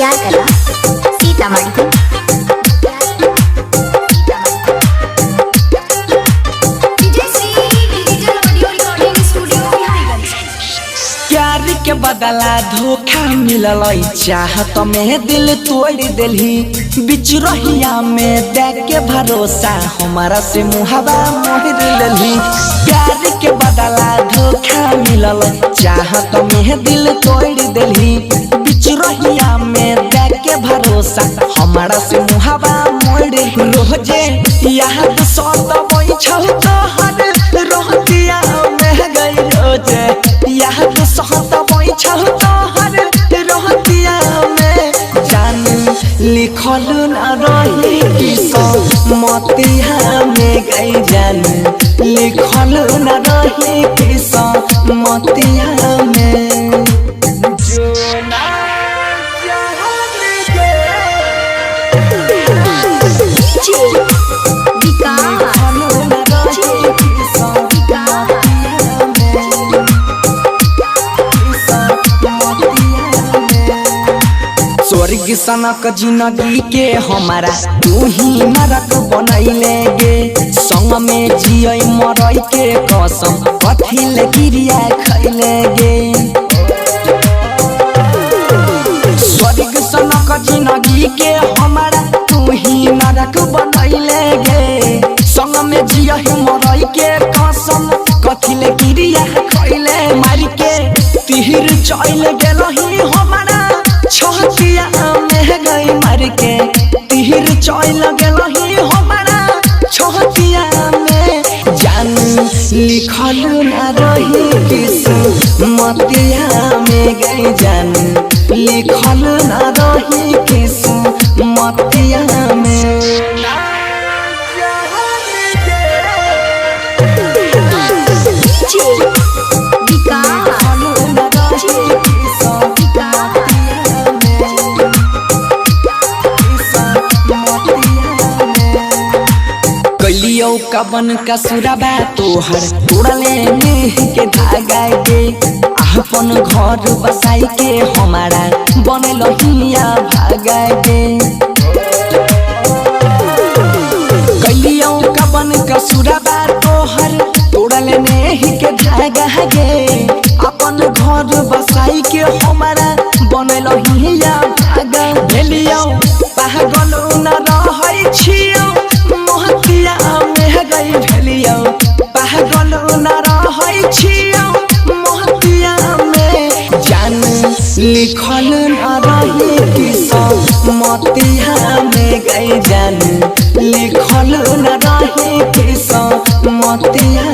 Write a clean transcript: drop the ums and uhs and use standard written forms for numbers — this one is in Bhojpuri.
बख्तियार कला सीतामढ़ी। प्यार के बदला धोखा मिलल चाहत में दिल तोड़ दिलही बिच रहिया में देख के भरोसा हमारा से मुहावा मोड़ दिलही। प्यार के बदला धोखा मिलल चाहत में दिल तोड़ दिलही बिच रहिया में देख के भरोसा हमारा से मुहावा मोड़। रोजे याद सत बैठल तोहर रोहतिया में गई रोजे याद सहत बैठल तोहर रोहतिया में जान लिखल न रही किस्मतिया में गई जान लिखल न रही किस्मतिया में जो ना स्वर्ग सनक जिंदगी के हमारा तू ही नरक बनैले गे संग में जिय मरई के कसम कथिल क्रिया खैले गे। स्वर्ग सनक जिंदगी के हमारा तू ही नरक बनैले गे संग में जिय मरई के कसम कथिल क्रिया खैले मार के तीर चल गेलही हमारा छतिया में गई मार के तीर चल गेलही हमारा छतिया में जान लिखल न रही किस्मतिया में गई जान लिखल न रही किस्मतिया में। कबन का सुराबा तोहर तोड़ले नेह के धागा गे अपन घर बसाई के हमारा बनल हिया भागा गे। कलियो कबन का सुराबा तोहर तोड़ले नेह के धागा गे अपन घर बसाई के हमारा बनल हिया भागा भेलियो पागल न रहै छियो मोहतिया में गई भेलियो पागल न रहै छियो मोहतिया में जान लिखल न रही किस्मतिया में गई जान लिखल न रही किस्मतिया